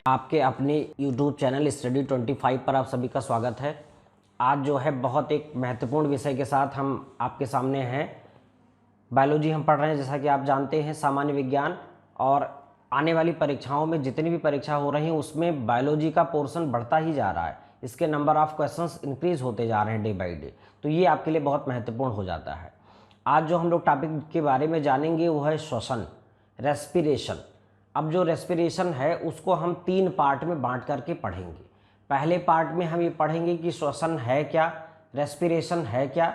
आपके अपने YouTube channel study 25 पर आप सभी का स्वागत है। आज जो है बहुत एक महत्वपूर्ण विषय के साथ हम आपके सामने हैं। बायोलॉजी हम पढ़ रहे हैं, जैसा कि आप जानते हैं, सामान्य विज्ञान। और आने वाली परीक्षाओं में जितनी भी परीक्षा हो रही हैं उसमें बायोलॉजी का पोर्शन बढ़ता ही जा रहा है। इसके नंबर ऑफ क्वेश्चंस इंक्रीज होते जा रहे हैं डे बाई डे, तो ये आपके लिए बहुत महत्वपूर्ण हो जाता है। आज जो हम लोग टॉपिक के बारे में जानेंगे वो है श्वसन, रेस्पिरेशन। अब जो रेस्पिरेशन है उसको हम 3 पार्ट में बांट करके पढ़ेंगे। पहले पार्ट में हम ये पढ़ेंगे कि श्वसन है क्या, रेस्पिरेशन है क्या।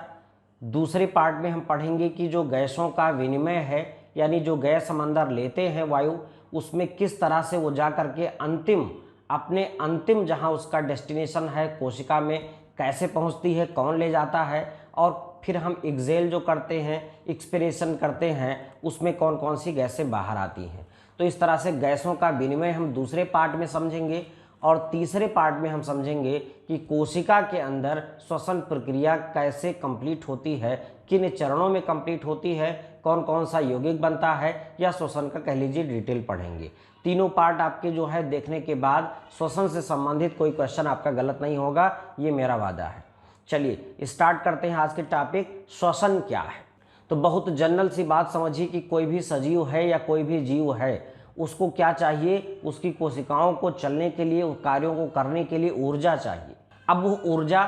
दूसरे पार्ट में हम पढ़ेंगे कि जो गैसों का विनिमय है, यानी जो गैस हम अंदर लेते हैं वायु, उसमें किस तरह से वो जा करके अंतिम जहाँ उसका डेस्टिनेशन है कोशिका में कैसे पहुँचती है, कौन ले जाता है, और फिर हम एक्सहेल जो करते हैं, एक्सपिरेशन करते हैं, उसमें कौन कौन सी गैसें बाहर आती हैं। तो इस तरह से गैसों का विनिमय हम दूसरे पार्ट में समझेंगे। और तीसरे पार्ट में हम समझेंगे कि कोशिका के अंदर श्वसन प्रक्रिया कैसे कंप्लीट होती है, किन चरणों में कंप्लीट होती है, कौन कौन सा यौगिक बनता है, या श्वसन का कह लीजिए डिटेल पढ़ेंगे। तीनों पार्ट आपके जो है देखने के बाद श्वसन से संबंधित कोई क्वेश्चन आपका गलत नहीं होगा, ये मेरा वादा है। चलिए स्टार्ट करते हैं आज के टॉपिक, श्वसन क्या है। तो बहुत जनरल सी बात समझिए कि कोई भी सजीव है या कोई भी जीव है, उसको क्या चाहिए, उसकी कोशिकाओं को चलने के लिए, उस कार्यों को करने के लिए ऊर्जा चाहिए। अब वो ऊर्जा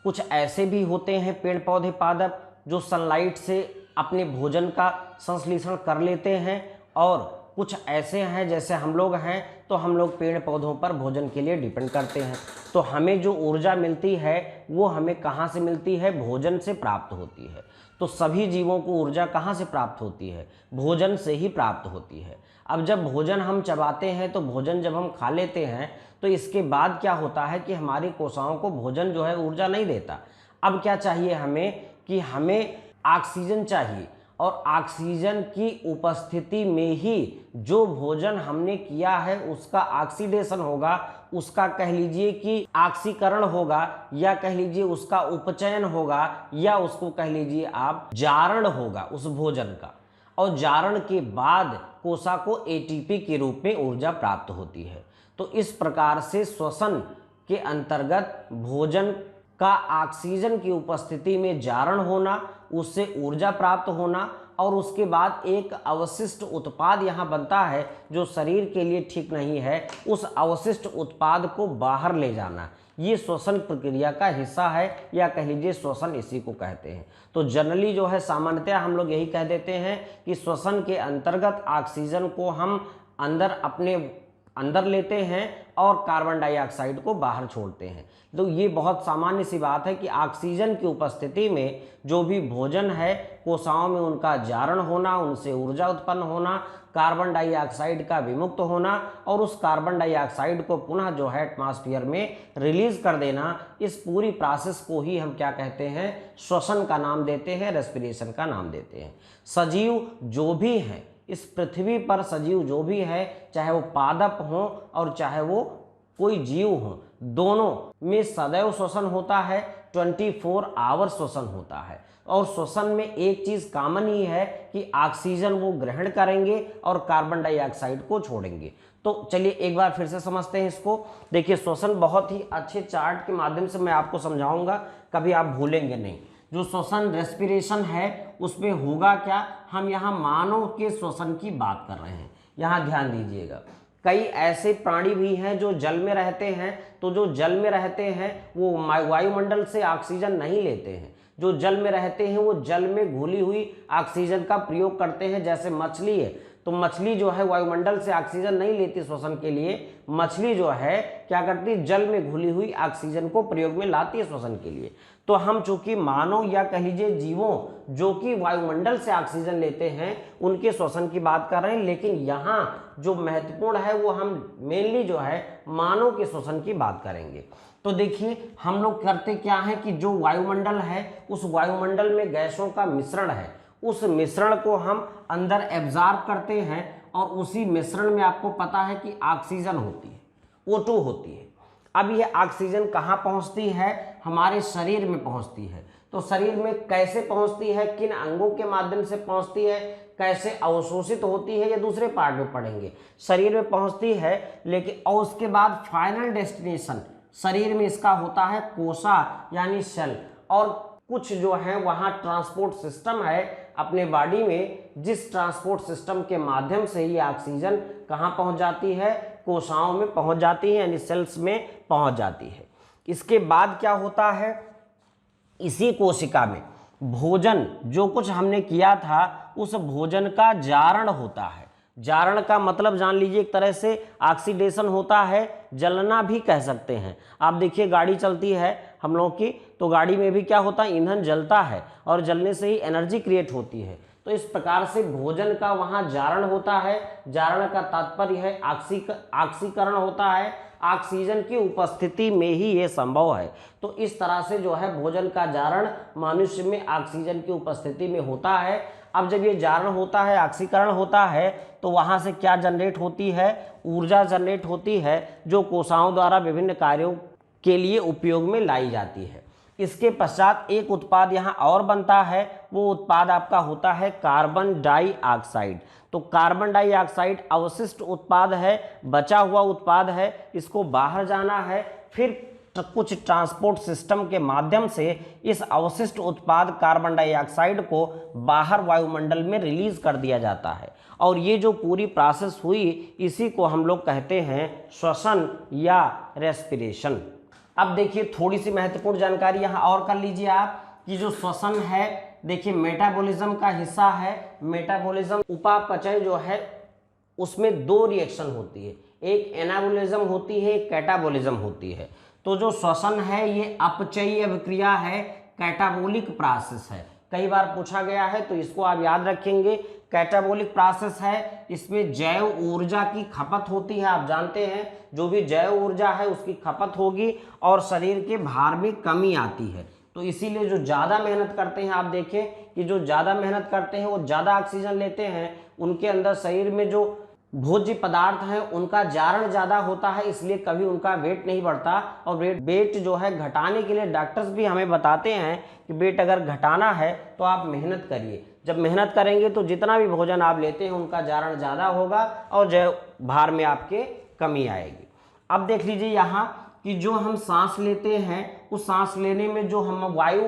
कुछ ऐसे भी होते हैं पेड़ पौधे पादप जो सनलाइट से अपने भोजन का संश्लेषण कर लेते हैं, और कुछ ऐसे हैं जैसे हम लोग हैं तो हम लोग पेड़ पौधों पर भोजन के लिए डिपेंड करते हैं। तो हमें जो ऊर्जा मिलती है वो हमें कहाँ से मिलती है, भोजन से प्राप्त होती है। तो सभी जीवों को ऊर्जा कहाँ से प्राप्त होती है, भोजन से ही प्राप्त होती है। अब जब भोजन हम चबाते हैं, तो भोजन जब हम खा लेते हैं तो इसके बाद क्या होता है कि हमारी कोशिकाओं को भोजन जो है ऊर्जा नहीं देता। अब क्या चाहिए हमें कि हमें ऑक्सीजन चाहिए, और ऑक्सीजन की उपस्थिति में ही जो भोजन हमने किया है उसका ऑक्सीडेशन होगा, उसका कह लीजिए कि ऑक्सीकरण होगा, या कह लीजिए उसका उपचयन होगा, या उसको कह लीजिए आप जारण होगा उस भोजन का। और जारण के बाद कोशिका को एटीपी के रूप में ऊर्जा प्राप्त होती है। तो इस प्रकार से श्वसन के अंतर्गत भोजन का ऑक्सीजन की उपस्थिति में जारण होना, उससे ऊर्जा प्राप्त होना, और उसके बाद एक अवशिष्ट उत्पाद यहाँ बनता है जो शरीर के लिए ठीक नहीं है, उस अवशिष्ट उत्पाद को बाहर ले जाना, ये श्वसन प्रक्रिया का हिस्सा है, या कह लीजिए श्वसन इसी को कहते हैं। तो जनरली जो है सामान्यतः हम लोग यही कह देते हैं कि श्वसन के अंतर्गत ऑक्सीजन को हम अपने अंदर लेते हैं और कार्बन डाइऑक्साइड को बाहर छोड़ते हैं। तो ये बहुत सामान्य सी बात है कि ऑक्सीजन की उपस्थिति में जो भी भोजन है, कोशिकाओं में उनका जारण होना, उनसे ऊर्जा उत्पन्न होना, कार्बन डाइऑक्साइड का विमुक्त होना, और उस कार्बन डाइऑक्साइड को पुनः जो है एटमॉस्फेयर में रिलीज कर देना, इस पूरी प्रोसेस को ही हम क्या कहते हैं, श्वसन का नाम देते हैं, रेस्पिरेशन का नाम देते हैं। सजीव जो भी हैं इस पृथ्वी पर, सजीव जो भी है, चाहे वो पादप हो और चाहे वो कोई जीव हो, दोनों में सदैव श्वसन होता है, 24 आवर श्वसन होता है। और श्वसन में एक चीज कॉमन ही है कि ऑक्सीजन वो ग्रहण करेंगे और कार्बन डाइऑक्साइड को छोड़ेंगे। तो चलिए एक बार फिर से समझते हैं इसको। देखिए श्वसन बहुत ही अच्छे चार्ट के माध्यम से मैं आपको समझाऊंगा, कभी आप भूलेंगे नहीं। जो श्वसन रेस्पिरेशन है उसमें होगा क्या, हम यहाँ मानव के श्वसन की बात कर रहे हैं, यहाँ ध्यान दीजिएगा। कई ऐसे प्राणी भी हैं जो जल में रहते हैं, तो जो जल में रहते हैं वो वायुमंडल से ऑक्सीजन नहीं लेते हैं। जो जल में रहते हैं वो जल में घुली हुई ऑक्सीजन का प्रयोग करते हैं। जैसे मछली है, तो मछली जो है वायुमंडल से ऑक्सीजन नहीं लेती श्वसन के लिए, मछली जो है क्या करती है, जल में घुली हुई ऑक्सीजन को प्रयोग में लाती है श्वसन के लिए। तो हम चूंकि मानव या कह लीजिए जीवों जो कि वायुमंडल से ऑक्सीजन लेते हैं उनके श्वसन की बात कर रहे हैं, लेकिन यहाँ जो महत्वपूर्ण है वो हम मेनली जो है मानव के श्वसन की बात करेंगे। तो देखिए हम लोग करते क्या है कि जो वायुमंडल है उस वायुमंडल में गैसों का मिश्रण है, उस मिश्रण को हम अंदर एब्जॉर्ब करते हैं, और उसी मिश्रण में आपको पता है कि ऑक्सीजन होती है, O2 होती है। अब यह ऑक्सीजन कहाँ पहुँचती है, हमारे शरीर में पहुँचती है। तो शरीर में कैसे पहुंचती है, किन अंगों के माध्यम से पहुंचती है, कैसे अवशोषित होती है, ये दूसरे पार्ट में पढ़ेंगे। शरीर में पहुंचती है, लेकिन और उसके बाद फाइनल डेस्टिनेशन शरीर में इसका होता है कोशा यानी सेल, और कुछ जो है वहाँ ट्रांसपोर्ट सिस्टम है अपने बॉडी में, जिस ट्रांसपोर्ट सिस्टम के माध्यम से ये ऑक्सीजन कहाँ पहुँच जाती है, कोशिकाओं में पहुँच जाती है, यानी सेल्स में पहुँच जाती है। इसके बाद क्या होता है, इसी कोशिका में भोजन जो कुछ हमने किया था उस भोजन का जारण होता है। जारण का मतलब जान लीजिए, एक तरह से ऑक्सीडेशन होता है, जलना भी कह सकते हैं। आप देखिए गाड़ी चलती है हम लोग की, तो गाड़ी में भी क्या होता है, ईंधन जलता है और जलने से ही एनर्जी क्रिएट होती है। तो इस प्रकार से भोजन का वहाँ जारण होता है। जारण का तात्पर्य है ऑक्सीकरण होता है, ऑक्सीजन की उपस्थिति में ही ये संभव है। तो इस तरह से जो है भोजन का जारण मनुष्य में ऑक्सीजन की उपस्थिति में होता है। अब जब ये जारण होता है, ऑक्सीकरण होता है, तो वहाँ से क्या जनरेट होती है, ऊर्जा जनरेट होती है, जो कोशिकाओं द्वारा विभिन्न कार्यों के लिए उपयोग में लाई जाती है। इसके पश्चात एक उत्पाद यहाँ और बनता है, वो उत्पाद आपका होता है कार्बन डाइऑक्साइड। तो कार्बन डाइऑक्साइड अवशिष्ट उत्पाद है, बचा हुआ उत्पाद है, इसको बाहर जाना है, फिर कुछ ट्रांसपोर्ट सिस्टम के माध्यम से इस अवशिष्ट उत्पाद कार्बन डाइऑक्साइड को बाहर वायुमंडल में रिलीज कर दिया जाता है। और ये जो पूरी प्रोसेस हुई, इसी को हम लोग कहते हैं श्वसन या रेस्पिरेशन। अब देखिए थोड़ी सी महत्वपूर्ण जानकारी यहाँ और कर लीजिए आप, कि जो श्वसन है, देखिए मेटाबॉलिज्म का हिस्सा है। मेटाबॉलिज्म उपापचय जो है उसमें दो रिएक्शन होती है, एक एनाबॉलिज्म होती है, एक कैटाबॉलिज्म होती है। तो जो श्वसन है ये अपचयी अभिक्रिया है, कैटाबोलिक प्रोसेस है। कई बार पूछा गया है तो इसको आप याद रखेंगे। कैटाबोलिक प्रोसेस है, इसमें जैव ऊर्जा की खपत होती है। आप जानते हैं जो भी जैव ऊर्जा है उसकी खपत होगी और शरीर के भार में कमी आती है। तो इसीलिए जो ज़्यादा मेहनत करते हैं, आप देखें कि जो ज़्यादा मेहनत करते हैं वो ज़्यादा ऑक्सीजन लेते हैं, उनके अंदर शरीर में जो भोज्य पदार्थ हैं उनका जारण ज़्यादा होता है, इसलिए कभी उनका वेट नहीं बढ़ता। और वेट जो है घटाने के लिए डॉक्टर्स भी हमें बताते हैं कि वेट अगर घटाना है तो आप मेहनत करिए। जब मेहनत करेंगे तो जितना भी भोजन आप लेते हैं उनका जारण ज़्यादा होगा और जो भार में आपके कमी आएगी। अब देख लीजिए यहाँ कि जो हम सांस लेते हैं, उस सांस लेने में जो हम वायु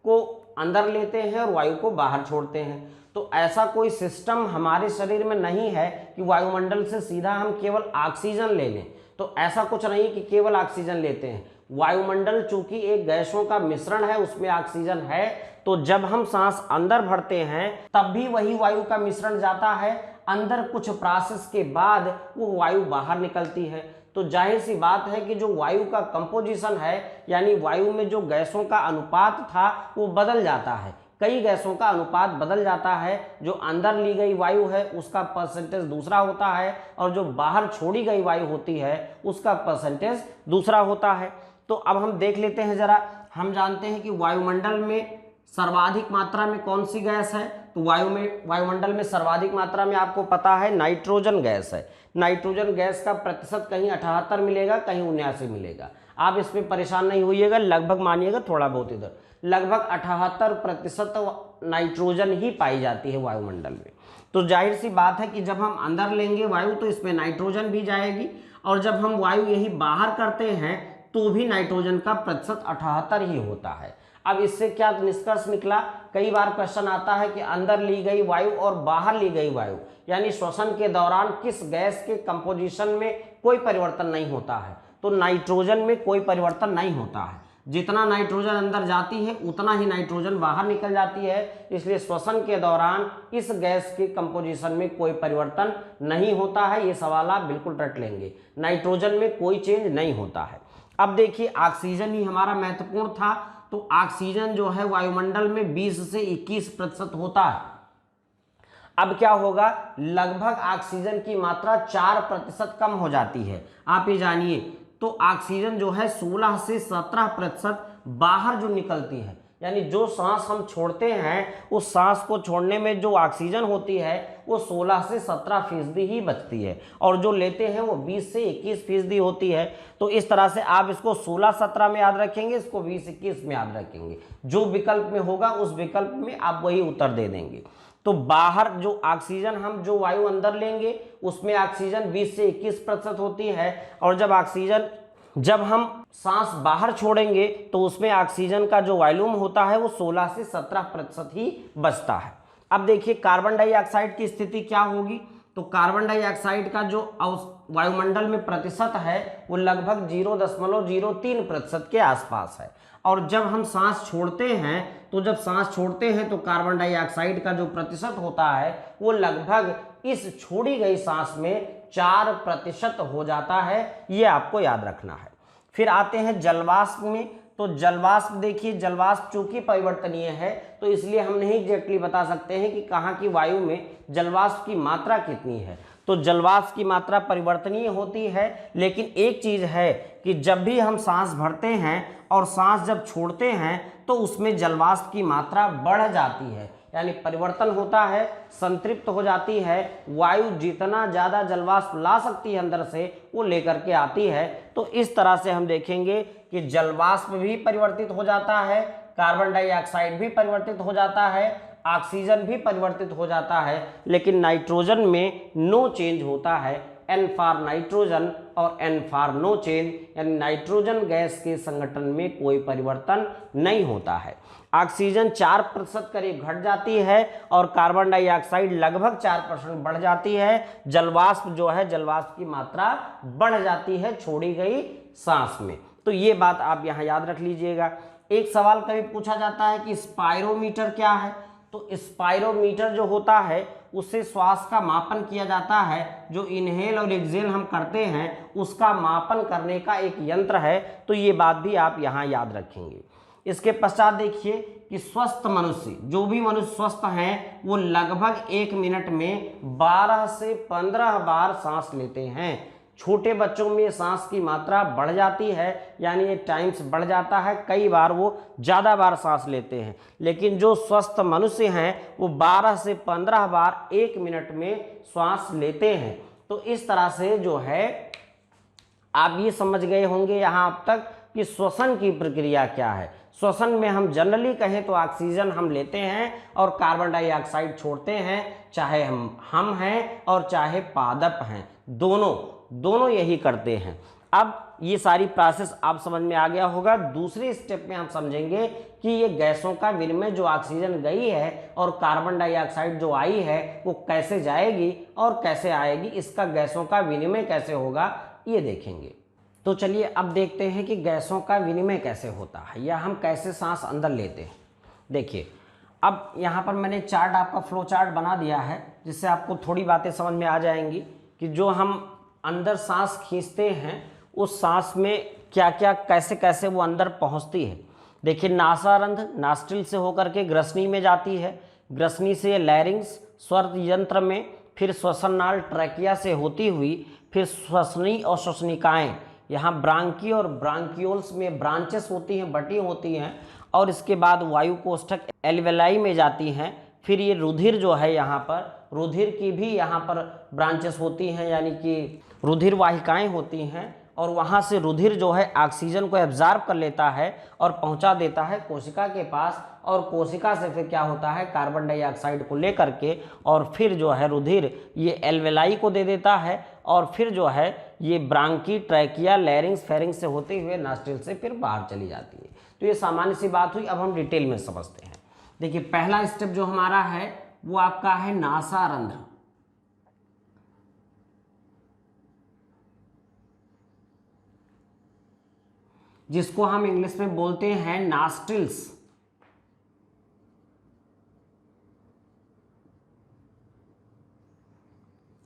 को अंदर लेते हैं और वायु को बाहर छोड़ते हैं, तो ऐसा कोई सिस्टम हमारे शरीर में नहीं है कि वायुमंडल से सीधा हम केवल ऑक्सीजन ले लें। तो ऐसा कुछ नहीं कि केवल ऑक्सीजन लेते हैं। वायुमंडल चूंकि एक गैसों का मिश्रण है, उसमें ऑक्सीजन है, तो जब हम सांस अंदर भरते हैं तब भी वही वायु का मिश्रण जाता है अंदर, कुछ प्रोसेस के बाद वो वायु बाहर निकलती है। तो जाहिर सी बात है कि जो वायु का कंपोजिशन है, यानी वायु में जो गैसों का अनुपात था वो बदल जाता है। कई गैसों का अनुपात बदल जाता है, जो अंदर ली गई वायु है उसका परसेंटेज दूसरा होता है और जो बाहर छोड़ी गई वायु होती है उसका परसेंटेज दूसरा होता है। तो अब हम देख लेते हैं जरा। हम जानते हैं कि वायुमंडल में सर्वाधिक मात्रा में कौन सी गैस है, तो वायुमंडल में सर्वाधिक मात्रा में आपको पता है नाइट्रोजन गैस है। नाइट्रोजन गैस का प्रतिशत कहीं 78 मिलेगा, कहीं 79 मिलेगा। आप इसमें परेशान नहीं होइएगा, लगभग मानिएगा थोड़ा बहुत इधर, लगभग 78% नाइट्रोजन ही पाई जाती है वायुमंडल में। तो जाहिर सी बात है कि जब हम अंदर लेंगे वायु तो इसमें नाइट्रोजन भी जाएगी, और जब हम वायु यही बाहर करते हैं तो भी नाइट्रोजन का प्रतिशत 78 ही होता है। अब इससे क्या निष्कर्ष निकला, कई बार क्वेश्चन आता है कि अंदर ली गई वायु और बाहर ली गई वायु यानी श्वसन के दौरान किस गैस के कंपोजिशन में कोई परिवर्तन नहीं होता है, तो नाइट्रोजन में कोई परिवर्तन नहीं होता है। जितना नाइट्रोजन अंदर जाती है उतना ही नाइट्रोजन बाहर निकल जाती है, इसलिए श्वसन के दौरान इस गैस के कंपोजिशन में कोई परिवर्तन नहीं होता है। ये सवाल आप बिल्कुल रट लेंगे, नाइट्रोजन में कोई चेंज नहीं होता है। अब देखिए ऑक्सीजन ही हमारा महत्वपूर्ण था, तो ऑक्सीजन जो है वायुमंडल में 20 से 21% होता है। अब क्या होगा, लगभग ऑक्सीजन की मात्रा 4% कम हो जाती है। आप ये जानिए, तो ऑक्सीजन जो है 16 से 17% बाहर जो निकलती है, यानी जो सांस हम छोड़ते हैं उस सांस को छोड़ने में जो ऑक्सीजन होती है वो 16 से 17% ही बचती है, और जो लेते हैं वो 20 से 21% होती है। तो इस तरह से आप इसको 16-17 में याद रखेंगे, इसको 20-21 में याद रखेंगे। जो विकल्प में होगा उस विकल्प में आप वही उत्तर दे देंगे। तो बाहर जो ऑक्सीजन हम जो वायु अंदर लेंगे उसमें ऑक्सीजन 20 से 21% होती है, और जब हम सांस बाहर छोड़ेंगे तो उसमें ऑक्सीजन का जो वॉल्यूम होता है वो 16 से 17% ही बचता है। अब देखिए कार्बन डाइऑक्साइड की स्थिति क्या होगी। तो कार्बन डाइऑक्साइड का जो वायुमंडल में प्रतिशत है वो लगभग 0.03% के आसपास है। और जब हम सांस छोड़ते हैं तो कार्बन डाइऑक्साइड का जो प्रतिशत होता है वो लगभग इस छोड़ी गई सांस में 4% हो जाता है। ये आपको याद रखना है। फिर आते हैं जलवाष्प में। तो जलवाष्प देखिए, जलवाष्प चूंकि परिवर्तनीय है तो इसलिए हम नहीं एग्जैक्टली बता सकते हैं कि कहाँ की वायु में जलवाष्प की मात्रा कितनी है। तो जलवाष्प की मात्रा परिवर्तनीय होती है, लेकिन एक चीज है कि जब भी हम सांस भरते हैं और सांस जब छोड़ते हैं तो उसमें जलवाष्प की मात्रा बढ़ जाती है, यानी परिवर्तन होता है, संतृप्त हो जाती है। वायु जितना ज़्यादा जलवाष्प ला सकती है अंदर से वो लेकर के आती है। तो इस तरह से हम देखेंगे कि जलवाष्प भी परिवर्तित हो जाता है, कार्बन डाइऑक्साइड भी परिवर्तित हो जाता है, ऑक्सीजन भी परिवर्तित हो जाता है, लेकिन नाइट्रोजन में नो चेंज होता है। एन फॉर नाइट्रोजन और एन फॉर नो चेंज, यानी नाइट्रोजन गैस के संगठन में कोई परिवर्तन नहीं होता है। ऑक्सीजन 4% करीब घट जाती है और कार्बन डाइऑक्साइड लगभग 4% बढ़ जाती है। जलवाष्प जो है, जलवाष्प की मात्रा बढ़ जाती है छोड़ी गई सांस में। तो ये बात आप यहाँ याद रख लीजिएगा। एक सवाल कभी पूछा जाता है कि स्पायरोमीटर क्या है। तो स्पायरोमीटर जो होता है उससे श्वास का मापन किया जाता है। जो इनहेल और एक्सहेल हम करते हैं उसका मापन करने का एक यंत्र है। तो ये बात भी आप यहाँ याद रखेंगे। इसके पश्चात देखिए कि स्वस्थ मनुष्य, जो भी मनुष्य स्वस्थ हैं वो लगभग 1 मिनट में 12 से 15 बार सांस लेते हैं। छोटे बच्चों में सांस की मात्रा बढ़ जाती है, यानी ये टाइम्स बढ़ जाता है, कई बार वो ज़्यादा बार सांस लेते हैं। लेकिन जो स्वस्थ मनुष्य हैं वो 12 से 15 बार 1 मिनट में सांस लेते हैं। तो इस तरह से जो है आप ये समझ गए होंगे यहाँ अब तक कि श्वसन की प्रक्रिया क्या है। श्वसन में हम जनरली कहें तो ऑक्सीजन हम लेते हैं और कार्बन डाइऑक्साइड छोड़ते हैं, चाहे हम हैं और चाहे पादप हैं, दोनों यही करते हैं। अब ये सारी प्रोसेस आप समझ में आ गया होगा। दूसरे स्टेप में हम समझेंगे कि ये गैसों का विनिमय, जो ऑक्सीजन गई है और कार्बन डाइऑक्साइड जो आई है वो कैसे जाएगी और कैसे आएगी, इसका गैसों का विनिमय कैसे होगा ये देखेंगे। तो चलिए अब देखते हैं कि गैसों का विनिमय कैसे होता है या हम कैसे सांस अंदर लेते हैं। देखिए अब यहाँ पर मैंने चार्ट, आपका फ्लो चार्ट बना दिया है, जिससे आपको थोड़ी बातें समझ में आ जाएंगी कि जो हम अंदर सांस खींचते हैं उस सांस में क्या क्या कैसे कैसे वो अंदर पहुँचती है। देखिए नासारंध्र नॉस्ट्रिल से होकर के ग्रसनी में जाती है, ग्रसनी से लैरिंग्स स्वर यंत्र में, फिर श्वसन नाल ट्रैकिया से होती हुई फिर श्वसनी और श्वसनिकाएँ, यहाँ ब्रांकी और ब्रांकियोल्स में ब्रांचेस होती हैं, बटी होती हैं, और इसके बाद वायु कोष्ठक एल्वेलाई में जाती हैं। फिर ये रुधिर जो है, यहाँ पर रुधिर की भी यहाँ पर ब्रांचेस होती हैं, यानी कि रुधिर वाहिकाएं होती हैं, और वहाँ से रुधिर जो है ऑक्सीजन को एब्जॉर्ब कर लेता है और पहुँचा देता है कोशिका के पास, और कोशिका से फिर क्या होता है कार्बन डाइऑक्साइड को लेकर के, और फिर जो है रुधिर ये एल्वेलाई को दे देता है, और फिर जो है ये ब्रांकी, ट्रैकिया, लैरिंग्स, फेरिंग्स से होते हुए नॉस्ट्रिल से फिर बाहर चली जाती है। तो ये सामान्य सी बात हुई। अब हम डिटेल में समझते हैं। देखिए पहला स्टेप जो हमारा है वो आपका है नासारंध्र, जिसको हम इंग्लिश में बोलते हैं नॉस्ट्रिल्स।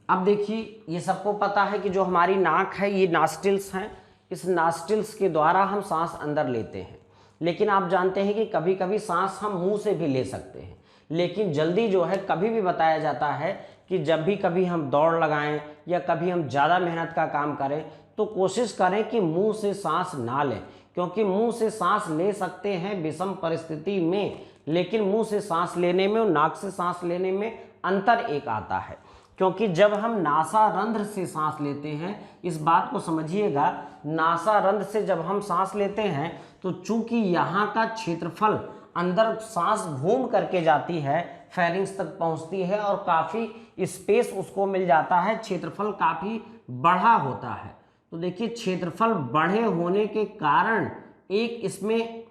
अब देखिए ये सबको पता है कि जो हमारी नाक है ये नॉस्ट्रिल्स हैं, इस नॉस्ट्रिल्स के द्वारा हम सांस अंदर लेते हैं। लेकिन आप जानते हैं कि कभी कभी सांस हम मुंह से भी ले सकते हैं, लेकिन जल्दी जो है कभी भी बताया जाता है कि जब भी कभी हम दौड़ लगाएं या कभी हम ज़्यादा मेहनत का काम करें तो कोशिश करें कि मुंह से सांस ना लें, क्योंकि मुंह से सांस ले सकते हैं विषम परिस्थिति में, लेकिन मुंह से सांस लेने में और नाक से सांस लेने में अंतर एक आता है। क्योंकि जब हम नासारंध्र से सांस लेते हैं, इस बात को समझिएगा, नासारंध्र से जब हम सांस लेते हैं तो चूंकि यहाँ का क्षेत्रफल अंदर सांस घूम करके जाती है, फेरिंग्स तक पहुँचती है और काफ़ी स्पेस उसको मिल जाता है, क्षेत्रफल काफ़ी बड़ा होता है। तो देखिए क्षेत्रफल बड़े होने के कारण एक इसमें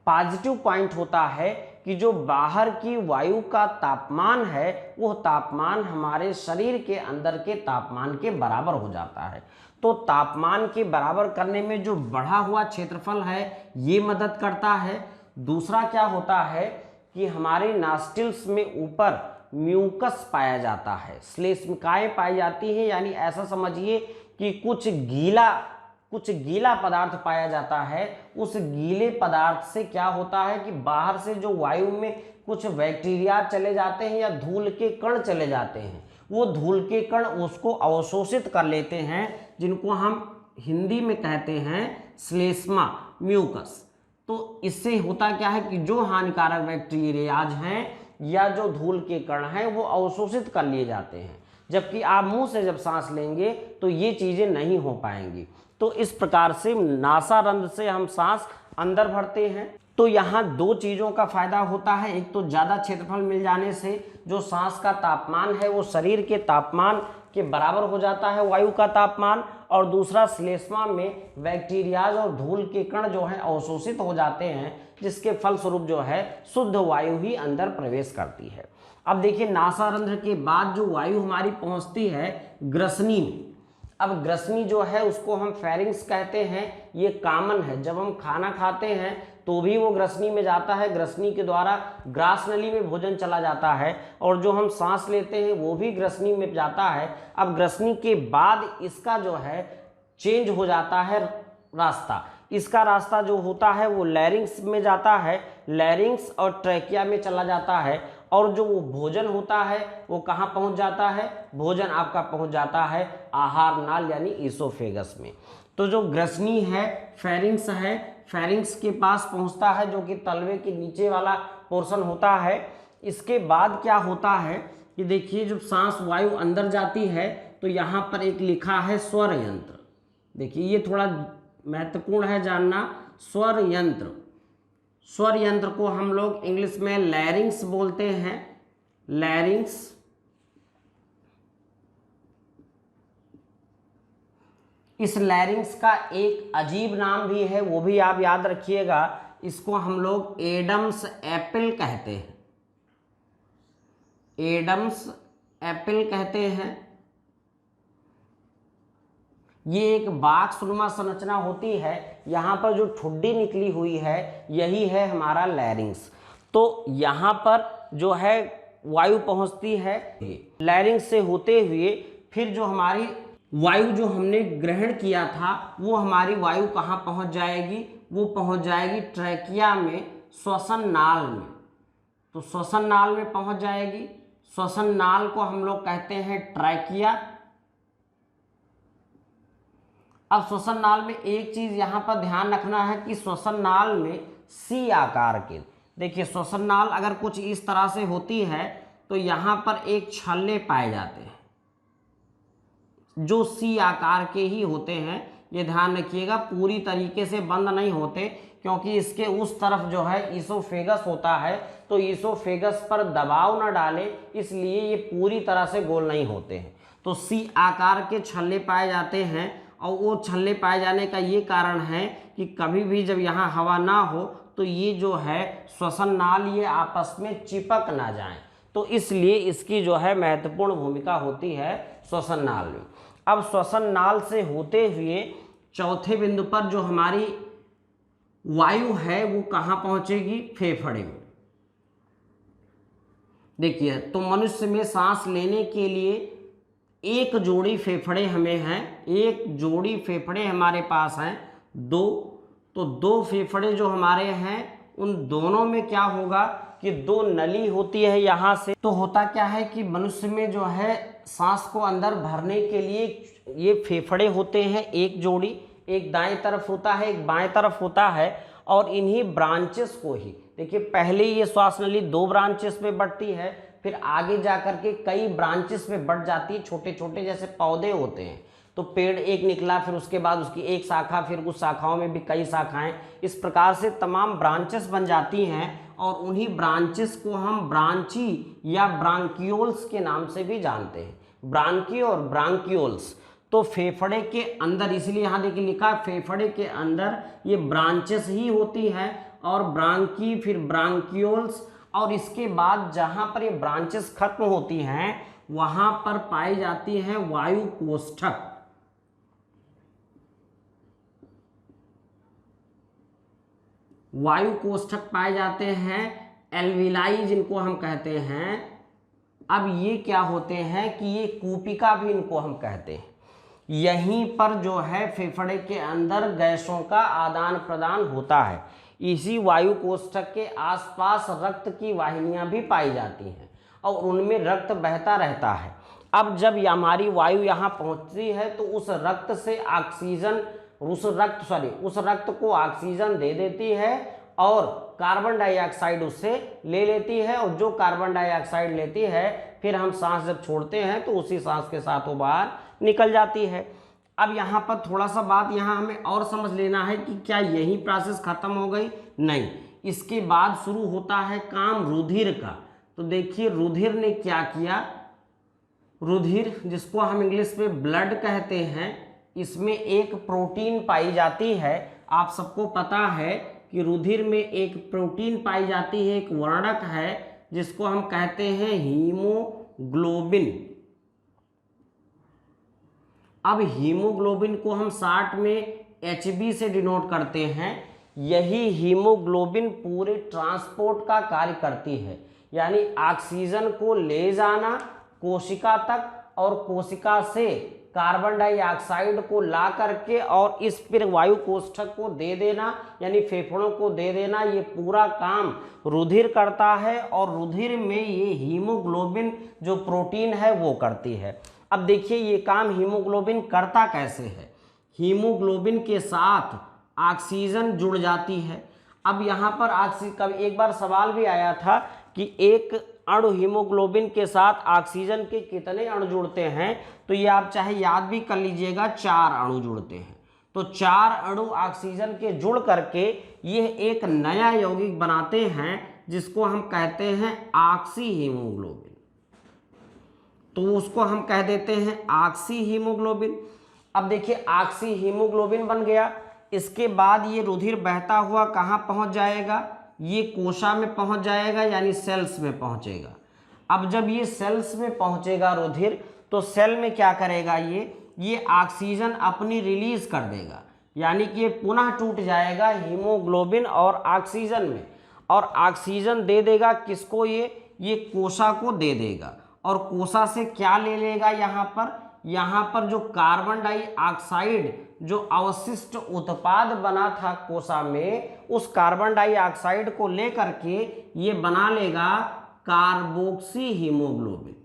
पॉजिटिव पॉइंट होता है कि जो बाहर की वायु का तापमान है वो तापमान हमारे शरीर के अंदर के तापमान के बराबर हो जाता है। तो तापमान के बराबर करने में जो बढ़ा हुआ क्षेत्रफल है ये मदद करता है। दूसरा क्या होता है कि हमारे नॉस्ट्रिल्स में ऊपर म्यूकस पाया जाता है, श्लेष्मिकाएं पाई जाती हैं, यानी ऐसा समझिए कि कुछ गीला पदार्थ पाया जाता है। उस गीले पदार्थ से क्या होता है कि बाहर से जो वायु में कुछ बैक्टीरिया चले जाते हैं या धूल के कण चले जाते हैं, वो धूल के कण उसको अवशोषित कर लेते हैं, जिनको हम हिंदी में कहते हैं श्लेष्मा, म्यूकस। तो इससे होता क्या है कि जो हानिकारक बैक्टीरियाज हैं या जो धूल के कण हैं वो अवशोषित कर लिए जाते हैं, जबकि आप मुंह से जब सांस लेंगे तो ये चीज़ें नहीं हो पाएंगी। तो इस प्रकार से नासारंध्र से हम सांस अंदर भरते हैं। तो यहाँ दो चीज़ों का फायदा होता है, एक तो ज़्यादा क्षेत्रफल मिल जाने से जो सांस का तापमान है वो शरीर के तापमान के बराबर हो जाता है, वायु का तापमान, और दूसरा श्लेष्मा में बैक्टीरियाज और धूल के कण जो हैं अवशोषित हो जाते हैं, जिसके फलस्वरूप जो है शुद्ध वायु ही अंदर प्रवेश करती है। अब देखिए नासारंध्र के बाद जो वायु हमारी पहुंचती है ग्रसनी में। अब ग्रसनी जो है उसको हम फेरिंग्स कहते हैं, ये कॉमन है। जब हम खाना खाते हैं तो भी वो ग्रसनी में जाता है, ग्रसनी के द्वारा ग्रास नली में भोजन चला जाता है, और जो हम सांस लेते हैं वो भी ग्रसनी में जाता है। अब ग्रसनी के बाद इसका जो है चेंज हो जाता है रास्ता। इसका रास्ता जो होता है वो लैरिंग्स में जाता है, लैरिंग्स और ट्रैकिया में चला जाता है, और जो वो भोजन होता है वो कहाँ पहुँच जाता है, भोजन आपका पहुँच जाता है आहार नाल यानी ईसोफेगस में। तो जो ग्रसनी है फेरिंग्स है, फेरिंग्स के पास पहुँचता है जो कि तलवे के नीचे वाला पोर्शन होता है। इसके बाद क्या होता है कि देखिए जब सांस वायु अंदर जाती है तो यहाँ पर एक लिखा है स्वर यंत्र। देखिए ये थोड़ा महत्वपूर्ण है जानना, स्वर यंत्र। स्वर यंत्र को हम लोग इंग्लिश में लैरिंग्स बोलते हैं, लैरिंग्स। इस लैरिंग्स का एक अजीब नाम भी है, वो भी आप याद रखिएगा। इसको हम लोग एडम्स एपिल कहते हैं, एडम्स एपिल कहते हैं। ये एक बाक्सनुमा संरचना होती है, यहाँ पर जो ठुड्डी निकली हुई है यही है हमारा लैरिंग्स। तो यहाँ पर जो है वायु पहुँचती है, लैरिंग्स से होते हुए फिर जो हमारी वायु जो हमने ग्रहण किया था वो हमारी वायु कहाँ पहुँच जाएगी, वो पहुँच जाएगी ट्रैकिया में, श्वसन नाल में। तो श्वसन नाल में पहुँच जाएगी, श्वसन नाल को हम लोग कहते हैं ट्रैकिया। अब श्वसन नाल में एक चीज यहाँ पर ध्यान रखना है कि श्वसन नाल में सी आकार के, देखिए श्वसन नाल अगर कुछ इस तरह से होती है तो यहाँ पर एक छल्ले पाए जाते हैं जो सी आकार के ही होते हैं। ये ध्यान रखिएगा, पूरी तरीके से बंद नहीं होते, क्योंकि इसके उस तरफ जो है ईसोफेगस होता है, तो ईसोफेगस पर दबाव न डाले इसलिए ये पूरी तरह से गोल नहीं होते हैं। तो सी आकार के छल्ले पाए जाते हैं, और वो छल्ले पाए जाने का ये कारण है कि कभी भी जब यहाँ हवा ना हो तो ये जो है श्वसन नाल ये आपस में चिपक ना जाएं, तो इसलिए इसकी जो है महत्वपूर्ण भूमिका होती है श्वसन नाल में। अब श्वसन नाल से होते हुए चौथे बिंदु पर जो हमारी वायु है वो कहाँ पहुँचेगी, फेफड़े में। देखिए तो मनुष्य में सांस लेने के लिए एक जोड़ी फेफड़े हमें हैं, एक जोड़ी फेफड़े हमारे पास हैं, दो। तो दो फेफड़े जो हमारे हैं उन दोनों में क्या होगा कि दो नली होती है यहाँ से। तो होता क्या है कि मनुष्य में जो है सांस को अंदर भरने के लिए ये फेफड़े होते हैं एक जोड़ी, एक दाएं तरफ होता है, एक बाएं तरफ होता है, और इन्हीं ब्रांचेस को ही देखिए, पहले ये श्वास नली 2 ब्रांचेस में बढ़ती है, फिर आगे जाकर के कई ब्रांचेस में बढ़ जाती है, छोटे छोटे जैसे पौधे होते हैं। तो पेड़ एक निकला, फिर उसके बाद उसकी एक शाखा, फिर उस शाखाओं में भी कई शाखाएं, इस प्रकार से तमाम ब्रांचेस बन जाती हैं, और उन्हीं ब्रांचेस को हम ब्रांची या ब्रांकियोल्स के नाम से भी जानते हैं। ब्रांकी और ब्रांकियोल्स, तो फेफड़े के अंदर, इसलिए यहाँ देखिए लिखा फेफड़े के अंदर ये ब्रांचेस ही होती है, और ब्रांकी फिर ब्रांकियोल्स, और इसके बाद जहाँ पर ये ब्रांचेस खत्म होती हैं वहाँ पर पाई जाती है वायु कोष्ठक। वायु कोष्ठक पाए जाते हैं, एल्विलाई जिनको हम कहते हैं। अब ये क्या होते हैं कि ये कूपिका भी इनको हम कहते हैं। यहीं पर जो है फेफड़े के अंदर गैसों का आदान प्रदान होता है। इसी वायु कोष्ठक के आसपास रक्त की वाहिनियां भी पाई जाती हैं और उनमें रक्त बहता रहता है। अब जब हमारी वायु यहाँ पहुँचती है तो उस रक्त से ऑक्सीजन, उस रक्त को ऑक्सीजन दे देती है और कार्बन डाइऑक्साइड उससे ले लेती है, और जो कार्बन डाइऑक्साइड लेती है फिर हम सांस जब छोड़ते हैं तो उसी सांस के साथ वो बाहर निकल जाती है। अब यहाँ पर थोड़ा सा बात यहाँ हमें और समझ लेना है कि क्या यही प्रोसेस खत्म हो गई? नहीं, इसके बाद शुरू होता है काम रुधिर का। तो देखिए रुधिर ने क्या किया, रुधिर जिसको हम इंग्लिश में ब्लड कहते हैं, इसमें एक प्रोटीन पाई जाती है। आप सबको पता है कि रुधिर में एक प्रोटीन पाई जाती है, एक वर्णक है जिसको हम कहते हैं हीमोग्लोबिन। अब हीमोग्लोबिन को हम शॉर्ट में HB से डिनोट करते हैं। यही हीमोग्लोबिन पूरे ट्रांसपोर्ट का कार्य करती है, यानी ऑक्सीजन को ले जाना कोशिका तक और कोशिका से कार्बन डाइऑक्साइड को ला करके और इस फिर वायु कोष्ठक को दे देना, यानी फेफड़ों को दे देना, ये पूरा काम रुधिर करता है। और रुधिर में ये हीमोग्लोबिन जो प्रोटीन है वो करती है। अब देखिए ये काम हीमोग्लोबिन करता कैसे है। हीमोग्लोबिन के साथ ऑक्सीजन जुड़ जाती है। अब यहाँ पर कभी एक बार सवाल भी आया था कि एक अणु हीमोग्लोबिन के साथ ऑक्सीजन के कितने अणु जुड़ते हैं, तो ये आप चाहे याद भी कर लीजिएगा, 4 अणु जुड़ते हैं। तो 4 अणु ऑक्सीजन के जुड़ करके ये एक नया यौगिक बनाते हैं जिसको हम कहते हैं ऑक्सी हीमोग्लोबिन। तो उसको हम कह देते हैं ऑक्सी हीमोग्लोबिन। अब देखिए ऑक्सी हीमोग्लोबिन बन गया, इसके बाद ये रुधिर बहता हुआ कहाँ पहुँच जाएगा, ये कोशा में पहुँच जाएगा, यानी सेल्स में पहुँचेगा। अब जब ये सेल्स में पहुँचेगा रुधिर, तो सेल में क्या करेगा, ये ऑक्सीजन अपनी रिलीज कर देगा, यानी कि ये पुनः टूट जाएगा हीमोग्लोबिन और ऑक्सीजन में, और ऑक्सीजन दे देगा किसको, ये कोशा को दे देगा। और कोशा से क्या ले लेगा, यहाँ पर जो कार्बन डाइऑक्साइड जो अवशिष्ट उत्पाद बना था कोशा में, उस कार्बन डाइऑक्साइड को लेकर के ये बना लेगा कार्बोक्सी हीमोग्लोबिन।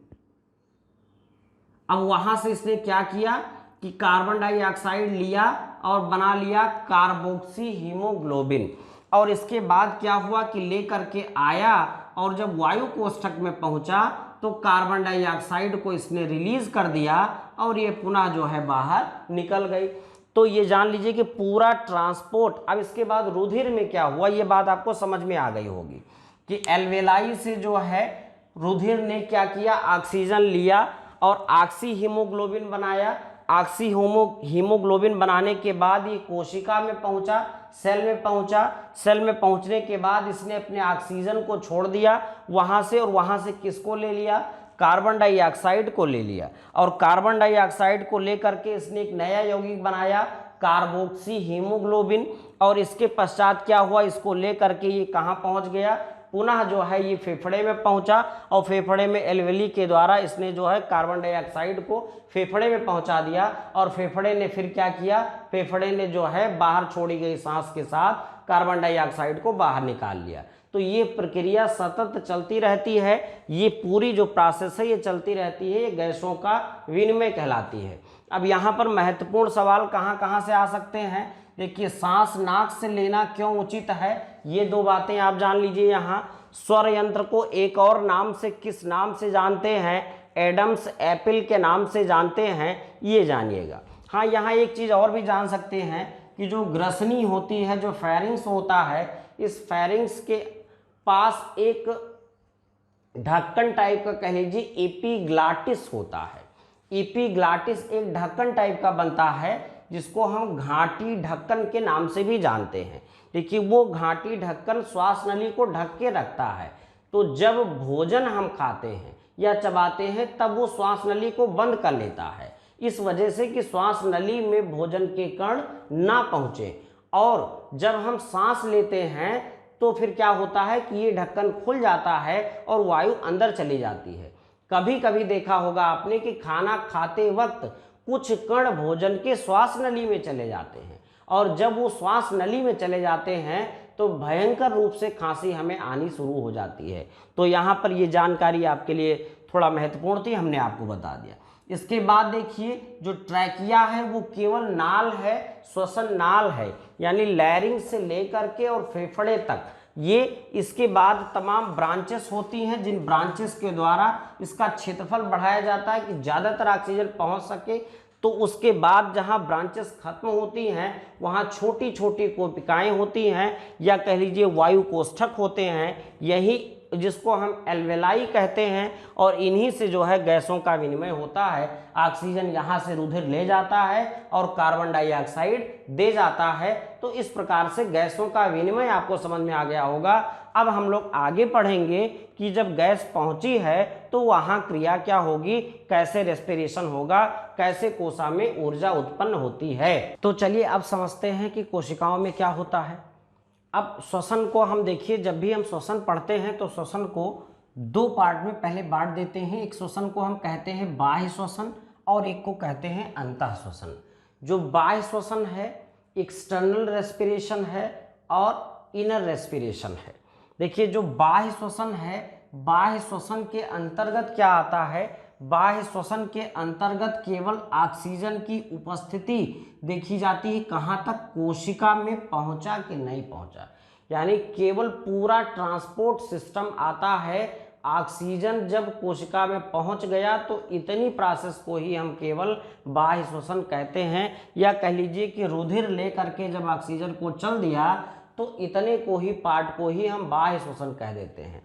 अब वहां से इसने क्या किया कि कार्बन डाइऑक्साइड लिया और बना लिया कार्बोक्सी हीमोग्लोबिन। और इसके बाद क्या हुआ कि लेकर के आया, और जब वायु कोष्ठक में पहुंचा तो कार्बन डाइऑक्साइड को इसने रिलीज कर दिया और ये पुनः जो है बाहर निकल गई। तो ये जान लीजिए कि पूरा ट्रांसपोर्ट। अब इसके बाद रुधिर में क्या हुआ, ये बात आपको समझ में आ गई होगी कि एल्वेलाई से जो है रुधिर ने क्या किया, ऑक्सीजन लिया और ऑक्सी हीमोग्लोबिन बनाया। ऑक्सी हीमोग्लोबिन बनाने के बाद ये कोशिका में पहुंचा, सेल में पहुंचा। सेल में पहुंचने के बाद इसने अपने ऑक्सीजन को छोड़ दिया वहां से, और वहां से किसको ले लिया, कार्बन डाइऑक्साइड को ले लिया। और कार्बन डाइऑक्साइड को लेकर के इसने एक नया यौगिक बनाया कार्बोक्सी हीमोग्लोबिन। और इसके पश्चात क्या हुआ, इसको लेकर के ये कहाँ पहुंच गया, पुनः जो है ये फेफड़े में पहुंचा, और फेफड़े में एल्वेली के द्वारा इसने जो है कार्बन डाइऑक्साइड को फेफड़े में पहुंचा दिया। और फेफड़े ने फिर क्या किया, फेफड़े ने जो है बाहर छोड़ी गई सांस के साथ कार्बन डाइऑक्साइड को बाहर निकाल लिया। तो ये प्रक्रिया सतत चलती रहती है। ये पूरी जो प्रोसेस है ये चलती रहती है, ये गैसों का विनिमय कहलाती है। अब यहाँ पर महत्वपूर्ण सवाल कहाँ कहाँ से आ सकते हैं। देखिए, सांस नाक से लेना क्यों उचित है, ये दो बातें आप जान लीजिए। यहाँ स्वर यंत्र को एक और नाम से किस नाम से जानते हैं, एडम्स एपिल के नाम से जानते हैं, ये जानिएगा। हाँ, यहाँ एक चीज़ और भी जान सकते हैं कि जो ग्रसनी होती है, जो फेरिंग्स होता है, इस फेरिंग्स के पास एक ढक्कन टाइप का कह लीजिए एपिग्लाटिस होता है। एपिग्लाटिस एक ढक्कन टाइप का बनता है जिसको हम घाटी ढक्कन के नाम से भी जानते हैं। देखिए, वो घाटी ढक्कन श्वास नली को ढक के रखता है। तो जब भोजन हम खाते हैं या चबाते हैं तब वो श्वास नली को बंद कर लेता है, इस वजह से कि श्वास नली में भोजन के कण ना पहुँचे। और जब हम सांस लेते हैं तो फिर क्या होता है कि ये ढक्कन खुल जाता है और वायु अंदर चली जाती है। कभी कभी देखा होगा आपने कि खाना खाते वक्त कुछ कण भोजन के श्वास नली में चले जाते हैं, और जब वो श्वास नली में चले जाते हैं तो भयंकर रूप से खांसी हमें आनी शुरू हो जाती है। तो यहाँ पर ये जानकारी आपके लिए थोड़ा महत्वपूर्ण थी, हमने आपको बता दिया। इसके बाद देखिए, जो ट्रैकिया है वो केवल नाल है, श्वसन नाल है, यानी लैरिंग्स से लेकर के और फेफड़े तक ये, इसके बाद तमाम ब्रांचेस होती हैं जिन ब्रांचेस के द्वारा इसका क्षेत्रफल बढ़ाया जाता है कि ज़्यादातर ऑक्सीजन पहुंच सके। तो उसके बाद जहां ब्रांचेस खत्म होती हैं वहां छोटी छोटी कोशिकाएं होती हैं, या कह लीजिए वायु कोष्ठक होते हैं, यही जिसको हम एल्वेलाई कहते हैं, और इन्हीं से जो है गैसों का विनिमय होता है। ऑक्सीजन यहाँ से रुधिर ले जाता है और कार्बन डाइऑक्साइड दे जाता है। तो इस प्रकार से गैसों का विनिमय आपको समझ में आ गया होगा। अब हम लोग आगे पढ़ेंगे कि जब गैस पहुंची है तो वहाँ क्रिया क्या होगी, कैसे रेस्पिरेशन होगा, कैसे कोशिका में ऊर्जा उत्पन्न होती है। तो चलिए अब समझते हैं कि कोशिकाओं में क्या होता है। अब श्वसन को हम देखिए, जब भी हम श्वसन पढ़ते हैं तो श्वसन को दो पार्ट में पहले बांट देते हैं। एक श्वसन को हम कहते हैं बाह्य श्वसन और एक को कहते हैं अंतः श्वसन। जो बाह्य श्वसन है एक्सटर्नल रेस्पिरेशन है और इनर रेस्पिरेशन है। देखिए, जो बाह्य श्वसन है, बाह्य श्वसन के अंतर्गत क्या आता है, बाह्य श्वसन के अंतर्गत केवल ऑक्सीजन की उपस्थिति देखी जाती है। कहाँ तक, कोशिका में पहुंचा कि नहीं पहुंचा, यानी केवल पूरा ट्रांसपोर्ट सिस्टम आता है। ऑक्सीजन जब कोशिका में पहुंच गया तो इतनी प्रोसेस को ही हम केवल बाह्य श्वसन कहते हैं, या कह लीजिए कि रुधिर ले करके जब ऑक्सीजन को चल दिया तो इतने को ही पार्ट को ही हम बाह्य श्वसन कह देते हैं।